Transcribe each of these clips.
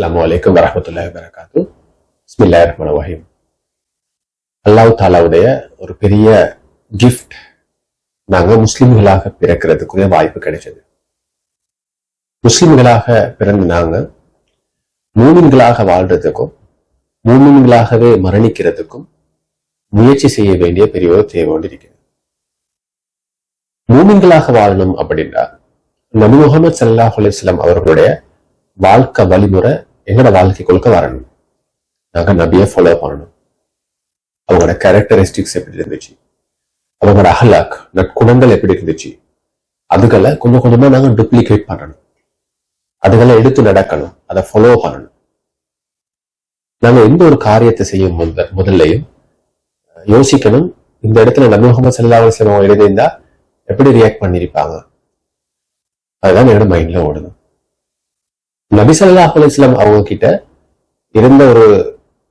அஸ்ஸலாமு அலைக்கும் வரஹ்மத்துல்லாஹி வபரகாத்துஹு. பிஸ்மில்லாஹிர் ரஹ்மானிர் ரஹீம். அல்லாஹ் தாலாவுடைய ஒரு பெரிய கிஃப்ட், நாங்க முஸ்லிம்களாக பிறக்கிறதுக்குரிய வாய்ப்பு கிடைச்சது. முஸ்லிம்களாக பிறந்து நாங்க மூமின்களாக வாழ்றதுக்கும் மூமின்களாகவே மரணிக்கிறதுக்கும் முயற்சி செய்ய வேண்டிய பெரிய ஒரு தேவை ஒன்று இருக்கிறது. மூமின்களாக வாழணும் அப்படின்னா நபி முஹம்மது ஸல்லல்லாஹு அலைஹி வஸல்லம் அவர்களுடைய வாழ்க்கை வழிமுறை எங்களோட வாழ்க்கைக்குள்ள வரணும். நாங்க நபியை ஃபாலோ பண்ணணும். அவங்களோட கேரக்டரிஸ்டிக்ஸ் எப்படி இருந்துச்சு, அவங்களோட அஹ்லாக் நற்குணங்கள் எப்படி இருந்துச்சு, அதுகளை கொஞ்சம் கொஞ்சமா நாங்க டூப்ளிகேட் பண்ணணும். அதுகளை எடுத்து நடக்கணும், அதை ஃபாலோ பண்ணணும். நாங்க எந்த ஒரு காரியத்தை செய்யும் முதல்லையும் யோசிக்கணும், இந்த இடத்துல நபி முஹம்மது ஸல்லல்லாஹு அலைஹி வஸல்லம் எழுதியிருந்தா எப்படி ரியாக்ட் பண்ணிருப்பாங்க. அதுதான் என்னோட மைண்ட்ல ஓடணும். நபி ஸல்லல்லாஹு அலைஹி வஸல்லம் அவங்க கிட்ட இருந்த ஒரு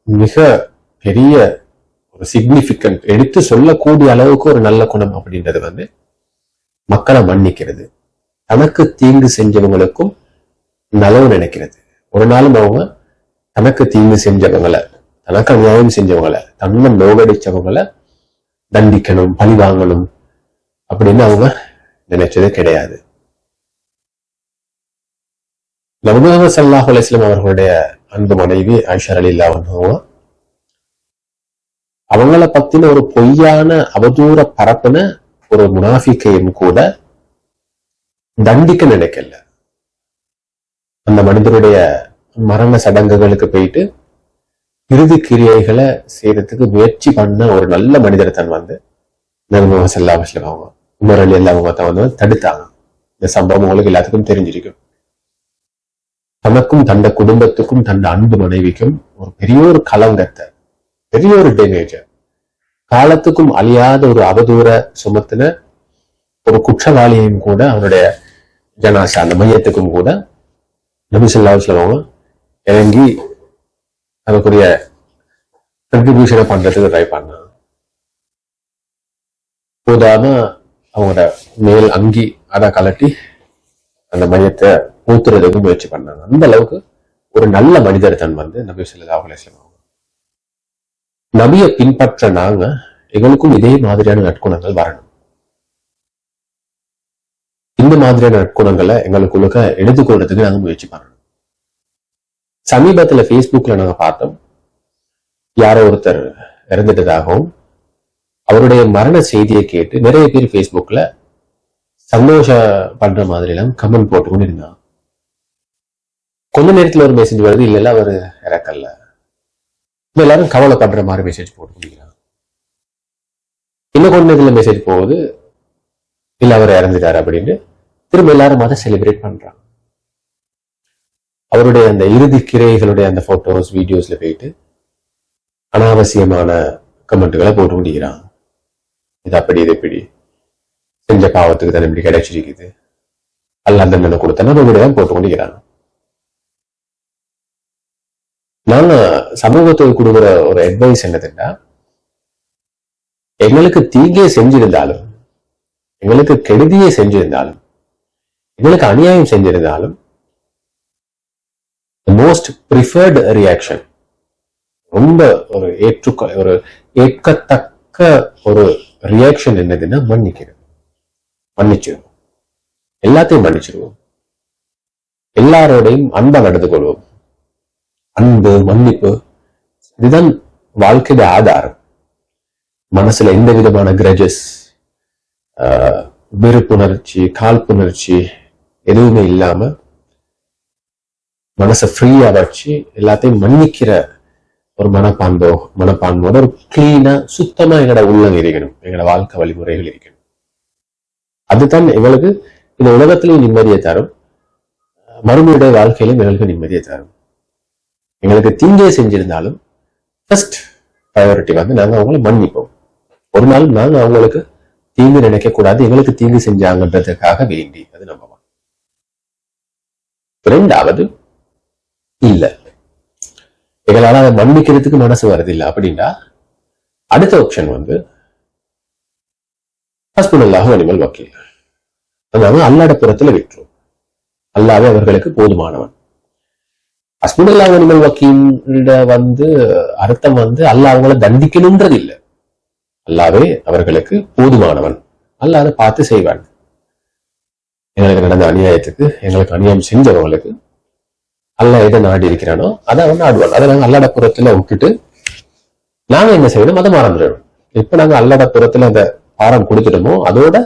மிக பெரிய ஒரு சிக்னிபிகன்ட், எடுத்து சொல்லக்கூடிய அளவுக்கு ஒரு நல்ல குணம் அப்படின்றது மக்களை மன்னிக்கிறது, தனக்கு தீங்கு செஞ்சவங்களுக்கும் நலவு நினைக்கிறது. ஒரு நாளும் அவங்க தனக்கு தீங்கு செஞ்சவங்களை, தனக்கு அநியாயம் செஞ்சவங்களை, தன்னை நோகடிச்சவங்களை தண்டிக்கணும், பழி வாங்கணும் அப்படின்னு அவங்க நினைச்சது கிடையாது. நபி முஹம்மது ஸல்லல்லாஹு அலைஹி வஸல்லம் அவர்களுடைய அன்பு மனைவி ஆயிஷா ரலியல்லாஹு அன்ஹா அவங்கள பத்தின ஒரு பொய்யான அவதூற பரப்புன ஒரு முனாஃபிக்கையும் கூட தண்டிக்க நினைக்கல. அந்த மனிதனுடைய மரண சடங்குகளுக்கு போயிட்டு இறுதி கிரியைகளை செய்யறதுக்கு முயற்சி பண்ண ஒரு நல்ல மனிதரை தான் நபி முஹம்மது ஸல்லல்லாஹு அலைஹி வஸல்லம் அவங்க உமர் ரலியல்லாஹு அன்ஹு தடுத்தாங்க. இந்த சம்பவம் உங்களுக்கு எல்லாத்துக்கும் தெரிஞ்சிருக்கும். தனக்கும் தந்த குடும்பத்துக்கும் தந்த அன்பு மனைவிக்கும் ஒரு பெரிய ஒரு கலங்கத்தை, பெரிய ஒரு டேமேஜ, காலத்துக்கும் அழியாத ஒரு அவதூற சுமத்தின ஒரு குற்றவாளியையும் கூட அவனுடைய ஜனாசா அந்த மையத்துக்கும் கூட நபி ஸல்லல்லாஹு அலைஹி வஸல்லம் இறங்கி அதுக்குரிய கண்ட்ரிபியூஷனை பண்றதுக்கு ட்ரை பண்ணாங்க. போதாம அவங்களோட மேல் அங்கி அதை கலட்டி அந்த மையத்தை ஊத்துறதுக்கு முயற்சி பண்ணாங்க. அந்த அளவுக்கு ஒரு நல்ல மனிதர் தன் நபி ஸல்லல்லாஹு அலைஹி வஸல்லம் நபியை பின்பற்ற நாங்க எங்களுக்கும் இதே மாதிரியான நற்குணங்கள் வரணும். இந்த மாதிரியான நற்குணங்களை எங்களுக்குள்ள எடுத்துக்கொள்றதுக்கு நாங்க முயற்சி பண்ணணும். சமீபத்துல Facebookல நாங்க பார்த்தோம், யாரோ ஒருத்தர் இறந்துட்டதாகவும் அவருடைய மரண செய்தியை கேட்டு நிறைய பேர் Facebookல சந்தோஷப்படுற மாதிரி எல்லாம் கமெண்ட் போட்டுக்கொண்டு இருந்தாங்க. கொஞ்ச நேரத்துல ஒரு மெசேஜ் வருது, இல்ல அவரு இறக்கல்ல. எல்லாரும் கவலைப்படுற மாதிரி மெசேஜ் போட்டு முடிக்கிறாங்க. இன்னும் கொஞ்ச நேரத்துல மெசேஜ் போகுது, இல்ல அவர் இறந்துட்டாரு அப்படின்னு திரும்ப எல்லாரும் அதை செலிப்ரேட் பண்றாங்க. அவருடைய அந்த இறுதி கிரைகளுடைய அந்த போட்டோஸ் வீடியோஸ்ல போயிட்டு அனாவசியமான கமெண்ட்டுகளை போட்டு முடிக்கிறாங்க. இது அப்படி, இது இப்படி, செஞ்ச பாவத்துக்கு தான் இப்படி கிடைச்சிருக்குது, அல்ல தண்டனை கொடுத்தா தான் போட்டு கொண்டிருக்கிறாங்க. நாங்க சமூகத்துக்கு கொடுக்குற ஒரு அட்வைஸ் என்னதுன்னா, எங்களுக்கு தீங்கே செஞ்சிருந்தாலும், எங்களுக்கு கெடுதியை செஞ்சிருந்தாலும், எங்களுக்கு அநியாயம் செஞ்சிருந்தாலும் மோஸ்ட் ப்ரிஃபர்ட் ரியாக்ஷன், ரொம்ப ஒரு ஏற்கத்தக்க ஒரு ரியாக்ஷன் என்னதுன்னா மன்னிக்கிறது. மன்னிச்சிருவோம், எல்லாத்தையும் மன்னிச்சிருவோம், எல்லாரோடையும் அன்பா நடந்து கொள்வோம். அன்பு, மன்னிப்பு, இதுதான் வாழ்க்கையோட ஆதாரம். மனசுல எந்த விதமான கிரஜஸ், வெறுப்புணர்ச்சி, காழ்ப்புணர்ச்சி எதுவுமே இல்லாம மனசை ஃப்ரீயா வச்சு எல்லாத்தையும் மன்னிக்கிற ஒரு மனப்பான்மோட ஒரு கிளீனா சுத்தமா எங்களோட உள்ளம் இருக்கணும், எங்களோட வாழ்க்கை வழிமுறைகள் இருக்கணும். அதுதான் எங்களுக்கு இந்த உலகத்திலையும் நிம்மதியை தரும், மறுமையுடைய வாழ்க்கையிலும் எங்களுக்கு நிம்மதியை தரும். எங்களுக்கு தீங்கே செஞ்சிருந்தாலும் ஃபர்ஸ்ட் ப்ரையாரிட்டி நாங்க அவங்களை மன்னிப்போம். ஒரு நாள் நாங்க அவங்களுக்கு தீங்கு நினைக்க கூடாது, எங்களுக்கு தீங்கு செஞ்சாங்கன்றதுக்காக வேண்டி. அது நம்பலாம். ரெண்டாவது, இல்ல எங்களால அதை மன்னிக்கிறதுக்கு மனசு வருது இல்லை அப்படின்னா அடுத்த ஆப்ஷன் ஹஸ்புனல்லாஹு வ நிஅமல் வக்கீல், அல்லாஹ்வை புறத்துல விட்டுரும். அல்லாஹ்வே அவர்களுக்கு போதுமானவன். ஹஸ்புனல்லாஹ் வ நிஅமல் வக்கீல் வந்து அர்த்தம் வந்து அல்லாஹ் அவங்கள தண்டிக்கணும்ன்றது இல்லை. அல்லாவே அவர்களுக்கு போதுமானவன், அல்லாஹ் அதை பார்த்து செய்வான். எங்களுக்கு நடந்த அநியாயத்துக்கு, எங்களுக்கு அநியாயம் செஞ்சவங்களுக்கு அல்லாஹ் எதை நாடி இருக்கிறானோ அதை அவன் நாடுவான். அதை நாங்க அல்லாட புறத்துல விட்டுட்டு நாங்க என்ன செய்யணும், அதை மறந்துடணும். இப்ப நாங்க அல்லாட புறத்துல அந்த பாரம் கொடுத்துட்டோமோ அதோட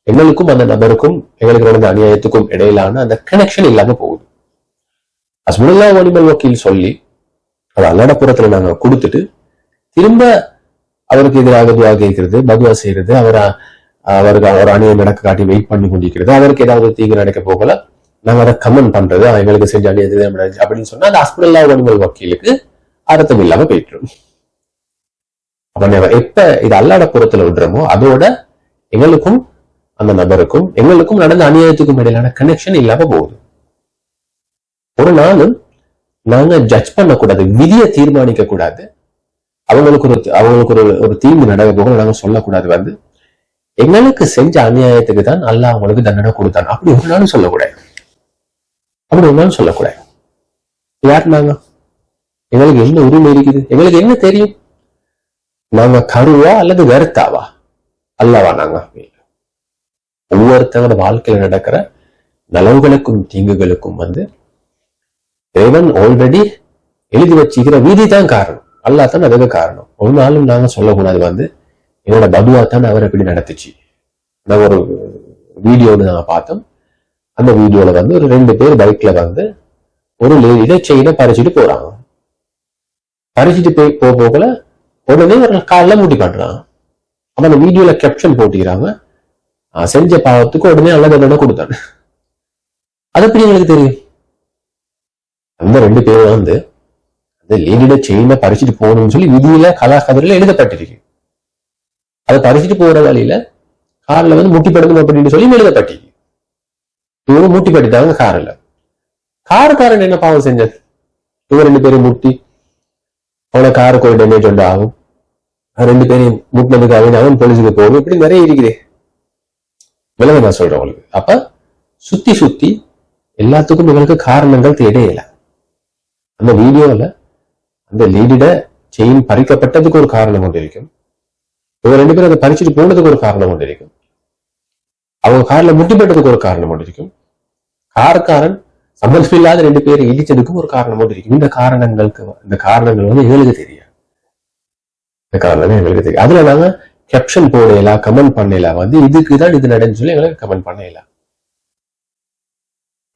எங்களுக்கும் அந்த நபருக்கும் எங்களுக்கு நடந்த அநியாயத்துக்கும் இடையிலான அந்த கனெக்ஷன் இல்லாம போகுது. ஹஸ்புனல்லாஹ் வ நிஅமல் வக்கீல் சொல்லி அது அல்லாட புறத்துல நாங்க கொடுத்துட்டு திரும்ப அவருக்கு எதிராக துவா கேட்கிறது, பதுவா செய்யறது, அவருக்கு அவர் அநியாயம் நடக்க காட்டி வெயிட் பண்ணி கொண்டிருக்கிறது, அவருக்கு ஏதாவது தீங்கு நடக்க போகல நாங்க அதை கமெண்ட் பண்றது, எங்களுக்கு செஞ்ச அநியாயத்தை அப்படின்னு சொன்னா அந்த ஹஸ்புனல்லாஹ் வ நிஅமல் வக்கீலுக்கு அர்த்தம் இல்லாம போயிட்டு. அப்ப எப்ப இது அல்லாட புறத்துல விடுறோமோ அதோட எங்களுக்கும் அந்த நபருக்கும் எங்களுக்கும் நடந்த அநியாயத்துக்கும் இடையிலான கனெக்ஷன் இல்லாம போகுது. ஒரு நாளும் நாங்க ஜட்ஜ் பண்ணக்கூடாது, விதியை தீர்மானிக்க கூடாது. அவங்களுக்கு ஒரு தீங்கு நடக்க போக நாங்க சொல்லக்கூடாது வந்து எங்களுக்கு செஞ்ச அநியாயத்துக்கு தான் அல்லாஹ் அவங்களுக்கு தண்டனை கொடுத்தான் அப்படி ஒரு நாளும் சொல்லக்கூடாது. அப்படி ஒரு நாளும் சொல்லக்கூடாது. யார் நாங்க? எங்களுக்கு என்ன உரிமை இருக்குது? எங்களுக்கு என்ன தெரியும்? நாங்க கருவா அல்லது வெறுத்தாவா? அல்லவா? நாங்க ஒவ்வொருத்தவங்க வாழ்க்கையில நடக்கிற நலவுகளுக்கும் தீங்குகளுக்கும் வந்து இறைவன் ஆல்ரெடி எழுதி வச்சுக்கிற விதி தான் காரணம், அல்லாஹ் தான் அதுக்கு காரணம். ஒரு நாளும் நாங்க சொல்லக்கூடாது வந்து என்னோட பதுவா தான் அவர் எப்படி நடத்துச்சு. நாங்க ஒரு வீடியோன்னு நாங்க பார்த்தோம். அந்த வீடியோல வந்து ஒரு 2 பேர் பைக்ல வந்து ஒரு லேடியில செயினை பறிச்சுட்டு போறாங்க. பறிச்சுட்டு போகல உடனே ஒரு காலில் மூட்டி காட்டுறான். அப்ப அந்த வீடியோல கேப்ஷன் போட்டிக்கிறாங்க, செஞ்ச பாவத்துக்கு உடனே அல்ல தண்டனை கொடுத்தாங்க. அது எப்படி எங்களுக்கு தெரியும்? அந்த 2 பேரும் வந்து அந்த லேடியோட செயினை பறிச்சுட்டு போகணும்னு சொல்லி விதியில கலாகதிரில எழுதப்பட்டிருக்கு. அதை பறிச்சுட்டு போற வழியில கார்ல வந்து முட்டிப்படணும் அப்படின்னு சொல்லி எழுதப்பட்டிருக்கு. இவங்க முட்டிப்பட்டுட்டாங்க காரில். காருக்காரன் என்ன பாவம் செஞ்சது? இவங்க 2 பேரும் முட்டி அவனை காருக்கு ஒரு டேமேஜ் ஒன்று ஆகும். 2 பேரையும் முட்டினதுக்கு அவன் போலீஸுக்கு போகும். இப்படி நிறைய இருக்குது. விலக நான் சொல்றேன் உங்களுக்கு. அப்ப சுத்தி சுத்தி எல்லாத்துக்கும் உங்களுக்கு காரணங்கள் தேடையில. அந்த வீடியோல அந்த லேடியோட செயின் பறிக்கப்பட்டதுக்கு ஒரு காரணம் கொண்டு இருக்கும். இவங்க 2 பேரும் அதை பறிச்சுட்டு போனதுக்கு ஒரு காரணம் கொண்டு இருக்கும். அவங்க கார்ல முட்டிப்பட்டதுக்கு ஒரு காரணம் கொண்டு இருக்கும். காரக்காரன் சம்பந்தம் இல்லாத 2 பேரை இடிச்சதுக்கும் ஒரு காரணம் கொண்டு இருக்கும். இந்த காரணங்கள் வந்து எங்களுக்கு தெரியும். இந்த காரணம் எங்களுக்கு தெரியும். அதுல நாங்க கேப்ஷன் போடலாம், கமெண்ட் பண்ணலாம், வந்து இதுக்குதான் இது நடந்து சொல்லி எங்களுக்கு கமெண்ட் பண்ணலாம்.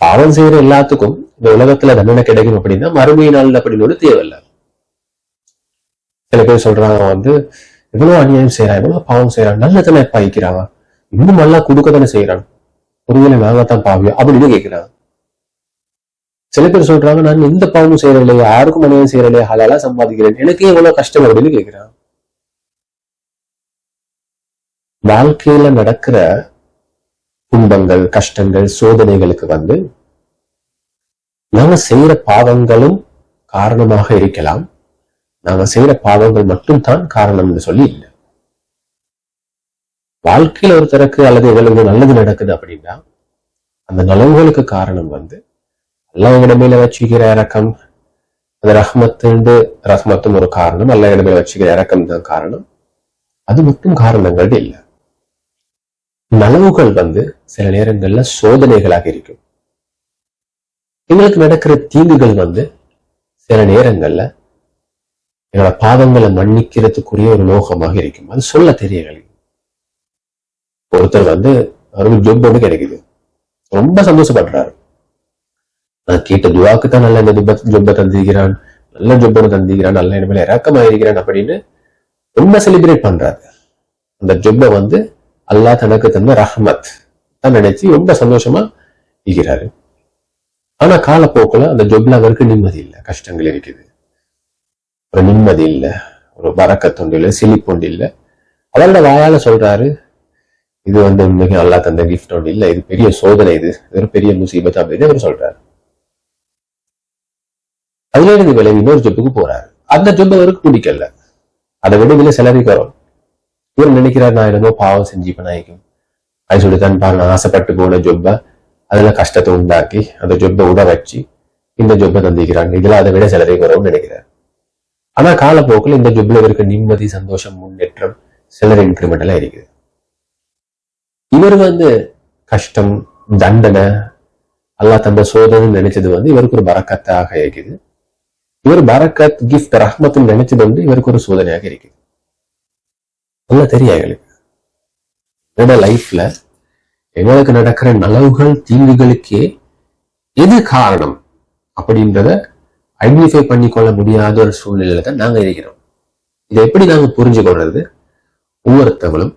பாவம் செய்யற எல்லாத்துக்கும் இந்த உலகத்துல தண்டனை கிடைக்கும் அப்படின்னா மறுமை நாள் அப்படின்னு ஒரு தேவையில்லை. சில பேர் சொல்றாங்க வந்து எவ்வளவு அநியாயம் செய்யறான், எவ்வளவு பாவம் செய்யறான், நல்லதானே பாய்க்கிறாங்க, இன்னும் நல்லா கொடுக்க தானே செய்யறான், ஒருவேளை நாங்கத்தான் பாவியா அப்படின்னு கேட்கிறாங்க. சில பேர் சொல்றாங்க நான் எந்த பாவமும் செய்யறதில்லையா, யாருக்கும் அநியாயம் செய்யறதில்லையா, ஹலாலா சம்பாதிக்கிறேன், எனக்கே எவ்வளவு கஷ்டம் அப்படின்னு கேட்கிறான். வாழ்க்கையில நடக்கிற துன்பங்கள், கஷ்டங்கள், சோதனைகளுக்கு வந்து நாங்க செய்யற பாவங்களும் காரணமாக இருக்கலாம். நாங்க செய்யற பாவங்கள் மட்டும் தான் காரணம்னு சொல்லி இல்லை. வாழ்க்கையில ஒருத்தருக்கு அல்லது எங்களுக்கு நல்லது நடக்குது அப்படின்னா அந்த நலவுகளுக்கு காரணம் வந்து அல்லாஹ் எங்க மேல வச்சுக்கிற இறக்கம், அந்த ரஹ்மத்தும் ஒரு காரணம். அல்லாஹ் எங்க மேல வச்சுக்கிற இறக்கம் தான் காரணம். அது மட்டும் காரணங்கள் இல்லை. நலவுகள் வந்து சில நேரங்கள்ல சோதனைகளாக இருக்கும். எங்களுக்கு நடக்கிற தீங்குகள் வந்து சில நேரங்கள்ல எங்களோட பாவங்களை மன்னிக்கிறதுக்குரிய ஒரு நோக்கமாக இருக்கும். அது சொல்ல தெரியல. ஒருத்தர் வந்து அவருக்கு ஜொப் ஒன்று கிடைக்குது, ரொம்ப சந்தோஷப்படுறாரு. நான் கேட்ட துவாக்கு தான் நல்ல ஜொப்பை தந்திருக்கிறான், நல்ல ஜொப்பனை தந்திருக்கிறான், நல்ல இனிமேல் இறக்கமாயிருக்கிறான் அப்படின்னு ரொம்ப செலிப்ரேட் பண்றாரு. அந்த ஜொப்பை வந்து அல்லாஹ் தனக்கு தந்த ரஹ்மத் தான் நினைச்சு ரொம்ப சந்தோஷமா இருக்கிறாரு. ஆனா காலப்போக்குல அந்த ஜொப்ல அவருக்கு நிம்மதி இல்லை, கஷ்டங்கள் இருக்குது, ஒரு நிம்மதி இல்லை, ஒரு பரக்கத்தொண்டு இல்லை, சிலிப்பொண்டு இல்லை. அவரோட வாயால சொல்றாரு இது வந்து உண்மைக்கு அல்லாஹ் தந்த கிஃப்ட் ஒன்று இல்லை, இது பெரிய சோதனை, இது ஒரு பெரிய முசீபத் அப்படின்னு அவர் சொல்றாரு. அதுல இருந்து விலகி இன்னொரு ஜொப்புக்கு போறாரு. அந்த ஜொப் அவருக்கு பிடிக்கல, அதை விட இதுல செலவிக்கு வரும். இவர் நினைக்கிறார் நான் என்னமோ பாவம் செஞ்சு பண்ணாய்க்கும் அது சொல்லித்தான் நான் ஆசைப்பட்டு போன ஜொப்ப அதுல கஷ்டத்தை உண்டாக்கி அந்த ஜொப்பை உட வச்சு இந்த ஜொப்பை தந்திக்கிறாங்க, இதுல அதை விட சேலரி குறவுன்னு நினைக்கிறார். ஆனா காலப்போக்கில் இந்த ஜொப்ல இருக்க நிம்மதி, சந்தோஷம், முன்னேற்றம், சேலரி இன்கிரிமெண்ட் எல்லாம் இருக்குது. இவர் கஷ்டம், தண்டனை, அல்லா தந்த சோதனை நினைச்சது இவருக்கு ஒரு பரக்கத்தாக இருக்குது. இவர் பரக்கத், கிஃப்ட், ரஹ்மத்துன்னு நினைச்சது இவருக்கு ஒரு சோதனையாக இருக்குது. நல்லா தெரியும் எங்களுக்கு. என்னோட லைஃப்ல எங்களுக்கு நடக்கிற நலவுகள், தீங்குகளுக்கே எது காரணம் அப்படின்றத ஐடென்டிஃபை பண்ணிக்கொள்ள முடியாத ஒரு சூழ்நிலையில தான் நாங்க இருக்கிறோம். இதை எப்படி நாங்க புரிஞ்சு கொள்றது? ஒவ்வொருத்தவங்களும்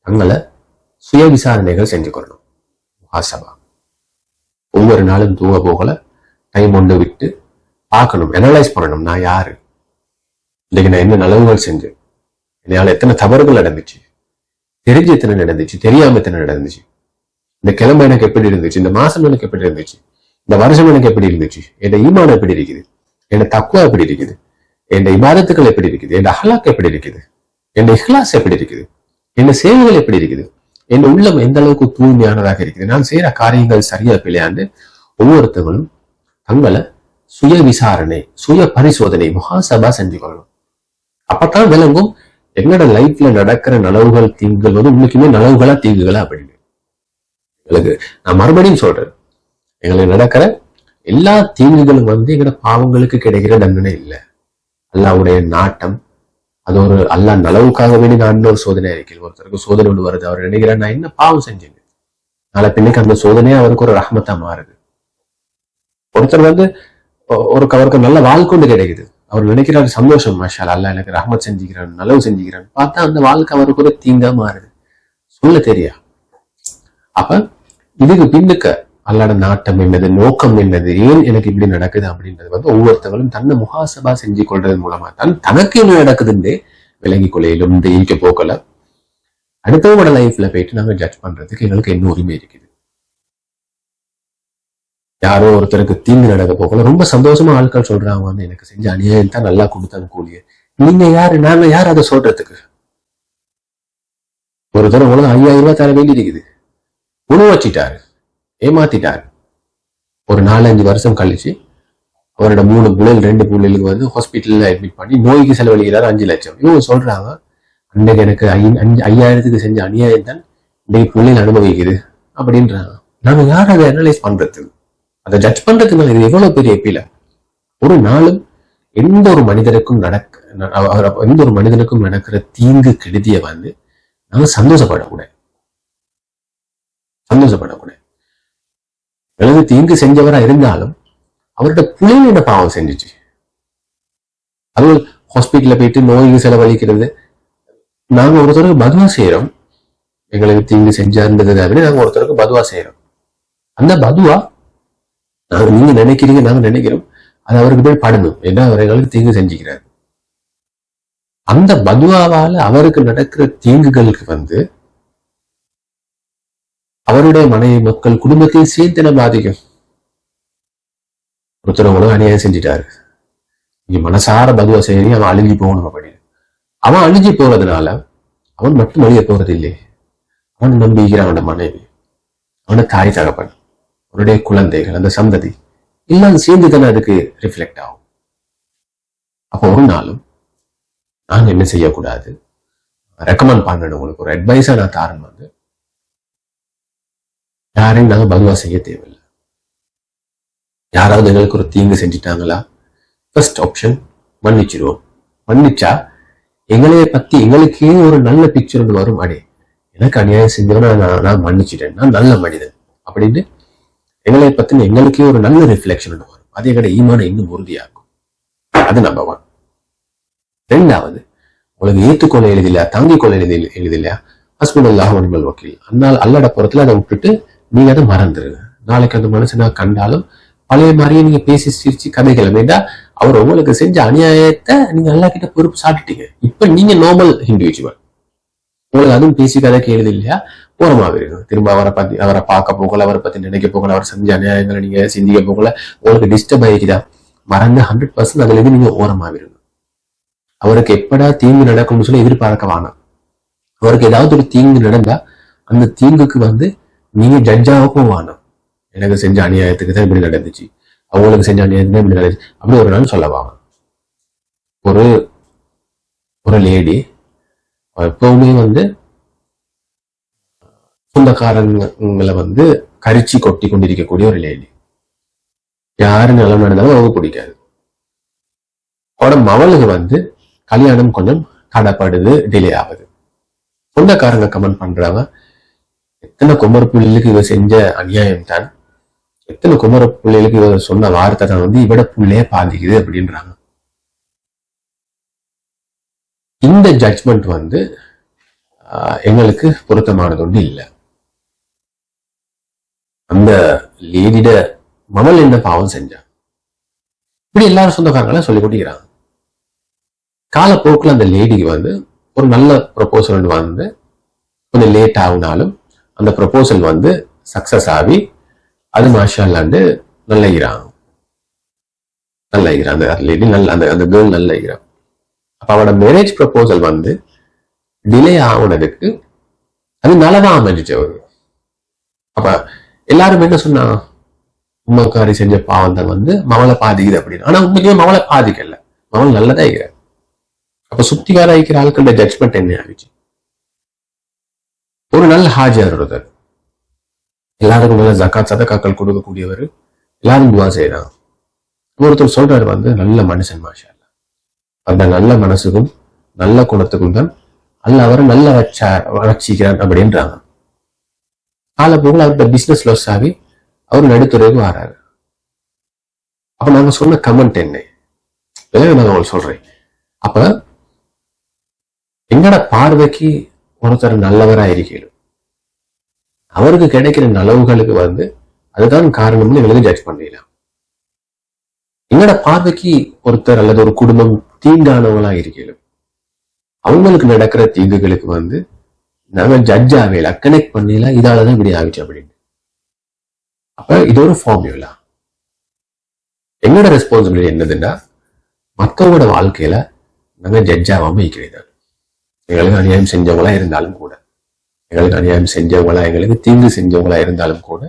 தங்களை சுய விசாரணைகள் செஞ்சு கொள்ளணும். முஹாசபா. ஒவ்வொரு நாளும் தூங்க போகல டைம் ஒன்று விட்டு பார்க்கணும், அனலைஸ் பண்ணணும். நான் யாரு, இன்னைக்கு நான் என்ன நலவுகள் செஞ்சேன், என்னால எத்தனை தவறுகள் நடந்துச்சு, தெரிஞ்சு எத்தனை நடந்துச்சு, தெரியாம எத்தனை நடந்துச்சு, இந்த கிழமை எனக்கு எப்படி இருந்துச்சு, இந்த மாசம் எனக்கு எப்படி இருந்துச்சு, இந்த வருஷம் எனக்கு எப்படி இருந்துச்சு, என் ஈமான் எப்படி இருக்குது, என் தக்குவா எப்படி இருக்குது, என் இபாதத்துக்கள் எப்படி இருக்குது, என் அஹ்லாக் எப்படி இருக்குது, என் இஹ்லாஸ் எப்படி இருக்குது, என் சேவைகள் எப்படி இருக்குது, என் உள்ளம் எந்த அளவுக்கு தூய்மையானதாக இருக்குது, நான் செய்யற காரியங்கள் சரியா பிள்ளையாண்டு ஒவ்வொருத்தவங்களும் தங்களை சுய விசாரணை, சுய பரிசோதனை, முஹாசபா செஞ்சு கொள்ளணும். அப்பதான் விளங்கும் எங்களோட லைஃப்ல நடக்கிற நலவுகள், தீங்குகள் உண்மைக்குமே நலவுகளா தீங்குகளா அப்படின்னு. எங்களுக்கு நான் மறுபடியும் சொல்றேன், எங்களுக்கு நடக்கிற எல்லா தீங்குகளும் எங்களோட பாவங்களுக்கு கிடைக்கிற தண்டனை இல்லை. அல்லாவுடைய நாட்டம், அது ஒரு அல்லா நலவுக்காக வேண்டி நான் ஒரு சோதனை இருக்கிறேன். ஒருத்தருக்கு சோதனை ஒன்று வருது, அவர் நினைக்கிறார் நான் என்ன பாவம் செஞ்சேங்க, நாளை பின்னைக்கு அந்த சோதனையே அவருக்கு ஒரு ரஹ்மத்தா மாறுது. ஒருத்தர் அவருக்கு நல்ல வாழ்க்கொண்டு கிடைக்குது, அவர் நினைக்கிறாரு சந்தோஷம், மாஷா அல்லா எனக்கு ரஹ்மத் செஞ்சுக்கிறான், நலவு செஞ்சுக்கிறான். பார்த்தா அந்த வாழ்க்கை அவருக்கு ஒரு தீங்கா மாறுது, சொல்ல தெரியா. அப்ப இதுக்கு பின்னுக்க அல்லாட நாட்டம் என்னது, நோக்கம் என்னது, ஏன் எனக்கு இப்படி நடக்குது அப்படின்றது ஒவ்வொருத்தவங்களும் தன்னை முஹாசபா செஞ்சு கொள்றது மூலமா தான் தனக்கு என்ன நடக்குதுன்னு விளங்கி கொள்ளையிலும் இந்த ஈக்க போக்கல அடுத்தவங்களோட லைஃப்ல போயிட்டு நாங்க ஜட்ஜ் பண்றதுக்கு எங்களுக்கு என்ன உரிமை இருக்குது. யாரோ ஒருத்தருக்கு தீங்கு நடக்க போகல ரொம்ப சந்தோஷமா ஆட்கள் சொல்றாங்க, எனக்கு செஞ்ச அநியாயம் தான் நல்லா கொடுத்தாங்க கூலிய. நீங்க யாரு, நாங்க யார் அதை சொல்றதுக்கு? ஒரு தரம் உலகம் 5000 ரூபாய் தர வேண்டி இருக்குது, உணவு வச்சிட்டாரு, ஏமாத்திட்டாரு. ஒரு 4-5 வருஷம் கழிச்சு அவரோட 3 புள்ளைகள் 2 புள்ளைகளுக்கு ஹாஸ்பிட்டல்ல அட்மிட் பண்ணி நோய்க்கு செலவழிக்கிறாரு 5 லட்சம். இவங்க சொல்றாங்க அன்னைக்கு எனக்கு 5000க்கு செஞ்ச அநியாயம் தான் இன்னைக்கு புள்ளைகள் அனுபவிக்குது அப்படின்றாங்க. நாங்க யார் அதை அனலைஸ் பண்றது, அதை ஜட்ஜ் பண்றதுனால இது எவ்வளவு பெரிய பீல. ஒரு நாளும் எந்த ஒரு மனிதனுக்கும் நடக்கிற தீங்கு கெடுதிய நாங்க சந்தோஷப்படக்கூடாது. எழுது தீங்கு செஞ்சவரா இருந்தாலும் அவரோட புள்ளைங்க என்ன பாவம் செஞ்சிச்சு, அது ஹாஸ்பிட்டல்ல போயிட்டு நோய்க்கு செலவழிக்கிறது. நாங்க ஒருத்தருக்கு பதுவா செய்யறோம், எங்களுக்கு தீங்கு செஞ்சாருன்றதுக்காக நாங்க ஒருத்தருக்கு பதுவா செய்யறோம். அந்த பதுவா நீங்க நினைக்கிறீங்க, நாங்க நினைக்கிறோம், அது அவருக்கு போய் படணும், ஏன்னா அவர் எங்களுக்கு தீங்கு செஞ்சுக்கிறாரு. அந்த பதுவாவால அவருக்கு நடக்கிற தீங்குகளுக்கு அவருடைய மனைவி, மக்கள், குடும்பத்தையும் சேர்த்து பாதிக்கும். ஒருத்தர் அநியாயம் செஞ்சிட்டாரு, நீங்க மனசார பதுவா செய்யறீங்க, அவன் அழிஞ்சு போகணும் அப்படின்னு. அவன் அழிஞ்சு போறதுனால அவன் மட்டும் அழிய போறது இல்லை, அவன் நம்பிக்கிறான் அவனோட மனைவி, அவனோட தாய் தகப்பன், அவனுடைய குழந்தைகள், அந்த சந்ததி எல்லாம் சேர்ந்து தானே அதுக்கு ரிஃப்ளெக்ட் ஆகும். அப்போ ஒரு நாளும் நாங்க என்ன செய்யக்கூடாது, ரெக்கமெண்ட் பண்ணணும், உங்களுக்கு ஒரு அட்வைஸா நான் தாரன் யாரையும் நாங்க பதுவா செய்ய தேவையில்லை. யாராவது எங்களுக்கு ஒரு தீங்கு செஞ்சிட்டாங்களா, ஃபர்ஸ்ட் ஆப்ஷன் மன்னிச்சிருவோம். மன்னிச்சா எங்களைய பத்தி எங்களுக்கே ஒரு நல்ல பிக்சர் ஒன்று வரும், அடே எனக்கு அநியாயம் செஞ்சவனா நான் மன்னிச்சிட்டேன், நான் நல்ல மனிதன் அப்படின்னு எங்களை பத்தின எங்களுக்கே ஒரு நல்ல ரிஃப்ளெக்ஷன் ஒன்று வரும். அது எங்களோட ஈமான இன்னும் உறுதியாகும். அது நம்பர் 1. 2வது, உங்களுக்கு ஏற்றுக்கொள்ள எழுதில்லையா, தாங்கிக் கொள்ள எழுதில்லையா, ஹஸ்புல்லாஹு வ நிஅமல் வக்கீல், அதனால அல்லாஹ்ட புறத்துல அதை விட்டுட்டு நீங்க அதை மறந்துருங்க. நாளைக்கு அந்த மனுஷனா கண்டாலும் பழைய மாதிரியே நீங்க பேசி சிரிச்சு கதைகள் வேண்டா, அவர் உங்களுக்கு செஞ்ச அநியாயத்தை நீங்க அல்லாஹ் கிட்ட பொறுப்பு சாப்பிட்டீங்க. இப்ப நீங்க நார்மல் இண்டிவிஜுவல், உங்களுக்கு அதுவும் பேசி கதைக்கு எழுதி இல்லையா, ஓரமாவிருங்க. திரும்ப அவரை பார்க்க போகல, அவரை பத்தி நினைக்க போகல, அவர் செஞ்ச அநியாயங்களை நீங்க சிந்திக்க போகல, உங்களுக்கு டிஸ்டர்ப் ஆகிக்குதா, மறந்து 100% அதுல இருந்து நீங்க ஓரமாவிருங்க. அவருக்கு எப்படா தீங்கு நடக்கும்னு சொல்லி எதிர்பார்க்க வேணாம். அவருக்கு ஏதாவது ஒரு தீங்கு நடந்தா அந்த தீங்குக்கு நீங்க ஜட்ஜாகவும் வேணாம். எனக்கு செஞ்ச அநியாயத்துக்கு தான் இப்படி நடந்துச்சு, அவங்களுக்கு செஞ்ச அநியாயத்துக்கு இப்படி நடந்துச்சு அப்படி ஒரு நாள் சொல்லவாங்க. ஒரு ஒரு லேடி எப்பவுமே சொந்தக்காரங்களை கரிச்சி கொட்டி கொண்டிருக்கக்கூடிய ஒரு லேடி. யாரு நிலம் நடந்தாலும் அவங்க பிடிக்காது. அவட மவளுக்கு கல்யாணம் கொஞ்சம் தடைப்படுது, டிலே ஆகுது. சொந்தக்காரங்க கமெண்ட் பண்றாங்க, எத்தனை குமர புள்ளிகளுக்கு இவ செஞ்ச அநியாயம் தான், எத்தனை குமர புள்ளிகளுக்கு இவ சொன்ன வார்த்தை தான் இவட புள்ளையே பாதிக்குது அப்படின்றாங்க. இந்த ஜட்ஜ்மெண்ட் எங்களுக்கு பொருத்தமானது ஒன்று இல்லை. அந்த லேடிட மமல் என்ன பாவம் செஞ்சா இப்படி எல்லாரும் சொந்தக்காரங்கள சொல்லி கொண்டிருக்கிறாங்க. காலப்போக்கில் அந்த லேடிக்கு ஒரு நல்ல ப்ரொபோசல் கொஞ்சம் லேட் ஆகுனாலும் அந்த ப்ரொபோசல் சக்சஸ் ஆகி அது மாஷால்லாண்டு நல்ல ஈரான் அந்த லேடி நல்ல அந்த கேர்ள் நல்ல ஈரான். அப்ப அவனோட மேரேஜ் ப்ரொபோசல் டிலே ஆகுனதுக்கு அது நல்லதான் அமைஞ்சிச்சு அவரு. அப்ப எல்லாரும் என்ன சொன்னா, உமாக்காரி செஞ்ச பாவம் தான் மவளை பாதிக்குது அப்படின்னு. ஆனா உண்மையிலேயே மவளை பாதிக்கல, மவள் நல்லதா இருக்கிற. அப்ப சுத்தி வர இருக்கிற ஆளுக்குள்ள ஜட்ஜ்மெண்ட் என்ன ஆகிச்சு? ஒரு நல்ல ஹாஜர் ஒருத்தர், எல்லாருக்கும் நல்ல ஜக்காத் சதக்காக்கள் கொடுக்கக்கூடியவர், எல்லாரும் துவா செய்யறாங்க. ஒருத்தர் சொல்றாரு நல்ல மனுஷன் மாஷா அந்த நல்ல மனசுக்கும் நல்ல குணத்துக்கும் தான் அல்ல அவரை நல்ல வச்சிக்கிறான் அப்படின்றாங்க. காலப்போக்கில் அவர்கிட்ட பிசினஸ் லாஸ் ஆகி அவர் நடுத்துறைக்கு வராரு. அப்ப நாங்க சொன்ன கமெண்ட் என்ன நான் உங்களுக்கு சொல்றேன். அப்ப எங்கட பார்வைக்கு ஒருத்தர் நல்லவரா இருக்கணும், அவருக்கு கிடைக்கிற நலவுகளுக்கு அதுதான் காரணம்னு எங்களுக்கு ஜட்ஜ் பண்ணலாம். எங்கட பார்வைக்கு ஒருத்தர் அல்லது ஒரு குடும்பம் தீங்கானவங்களா இருக்கணும், அவங்களுக்கு நடக்கிற தீங்குகளுக்கு நாங்க ஜட்ஜ் ஆகல, கனெக்ட் பண்ணல, இதாலதான் இப்படி ஆகிச்சு அப்படின்னு. அப்ப இது ஒரு ஃபார்முலா. எங்களோட ரெஸ்பான்சிபிலிட்டி என்னதுன்னா, மற்றவங்களோட வாழ்க்கையில நாங்க ஜட்ஜ் ஆகாம இருக்கிறது. எங்களுக்கு அநியாயம் செஞ்சவங்களா இருந்தாலும் கூட, எங்களுக்கு அநியாயம் செஞ்சவங்களா, எங்களுக்கு தீங்கு செஞ்சவங்களா இருந்தாலும் கூட,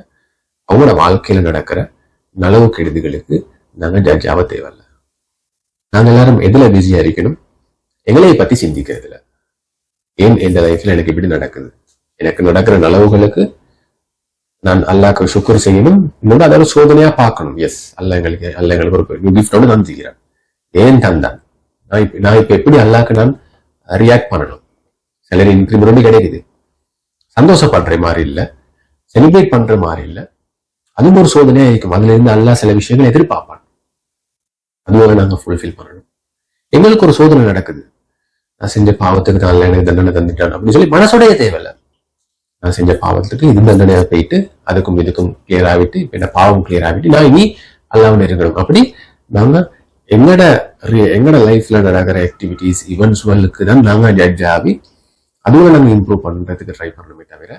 அவங்களோட வாழ்க்கையில நடக்கிற நலவு கெடுதிகளுக்கு நாங்க ஜட்ஜ் ஆக தேவையில்ல. நாங்க எல்லாரும் எதுல பிஸியா இருக்கணும், எங்களைய பத்தி சிந்திக்கிறதுல. ஏன் இந்த லைஃப்ல எனக்கு இப்படி நடக்குது, எனக்கு நடக்கிற நலவுகளுக்கு நான் அல்லாஹ்க்கு சுக்ர் செய்யணும், இன்னொன்று அதோட சோதனையா பார்க்கணும். எஸ், அல்ல எங்களுக்கு ஒரு கிஃப்டோடு நான் செய்கிறேன், ஏன் தந்தான், நான் இப்ப எப்படி அல்லாஹ்க்கு நான் ரியாக்ட் பண்ணணும். சிலர் இன்க்ரிமெண்ட் கிடைக்குது, சந்தோஷப்படுற மாதிரி இல்லை, செலிப்ரேட் பண்ற மாதிரி இல்லை, அதுவும் ஒரு சோதனையா இருக்கும். அதுல இருந்து அல்லாஹ் சில விஷயங்கள் எதிர்பார்ப்பான், அதுவாக நாங்க ஃபுல்ஃபில் பண்ணணும். எங்களுக்கு ஒரு சோதனை நடக்குது, நான் செஞ்ச பாவத்துக்கு தான் எனக்கு தண்டனை தந்துட்டான் அப்படின்னு சொல்லி மனசோடைய தேவையில்ல. நான் செஞ்ச பாவத்துக்கு இது தண்டனையா போயிட்டு அதுக்கும் இதுக்கும் கிளியர் ஆகிட்டு, இப்ப என்ன பாவம் கிளியர் ஆகிட்டு நான் இனி அல்லாஹ்வுடைய இருக்கணும். அப்படி நாங்க எங்கட லைஃப்ல நடக்கிற ஆக்டிவிட்டிஸ் இவென்ட்ஸ்களுக்கு தான் நாங்க ஜட்ஜ் ஆகி அதுவும் நாங்க இம்ப்ரூவ் பண்றதுக்கு ட்ரை பண்ணணுமே தவிர,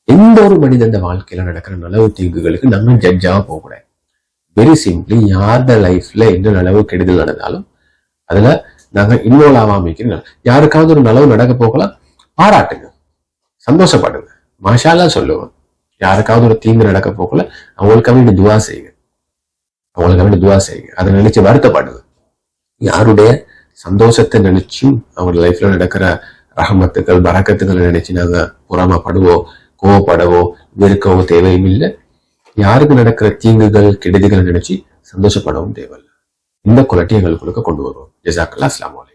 எந்த ஒரு மனிதன் வாழ்க்கையில நடக்கிற நலவு தீங்குகளுக்கு நாங்க ஜட்ஜாக போகக்கூடாது. வெரி சிம்பிளி, யாரோட லைஃப்ல என்ன நலவு கெடுதல் நடந்தாலும் அதுல நாங்க இன்வால்வ் ஆகாம இருக்கிறோம். யாருக்காவது ஒரு நலவு நடக்க போகலாம், பாராட்டுங்க, சந்தோஷப்படுங்க, மாஷால்லா சொல்லுவோம். யாருக்காவது ஒரு தீங்கு நடக்க போகல, அவங்களுக்காக வேண்டி துவா செய்யுங்க, அதை நினைச்சு வருத்தப்படுங்க. யாருடைய சந்தோஷத்தை நினைச்சும் அவங்க லைஃப்ல நடக்கிற ரஹமத்துக்கள் பரக்கத்துக்களை நினைச்சு நாங்க புறமப்படுவோ கோவப்படவோ வெறுக்கவோ தேவையும் இல்லை. யாருக்கு நடக்கிற தீங்குகள் கெடுதிகளை நினைச்சு சந்தோஷப்படவும் தேவையில்லை. இந்த குவாலிட்டி எங்களுக்குள்ள கொண்டு வருவோம். ஜஸாக்கல்லாஹ். அஸ்ஸலாமு அலைக்கும்.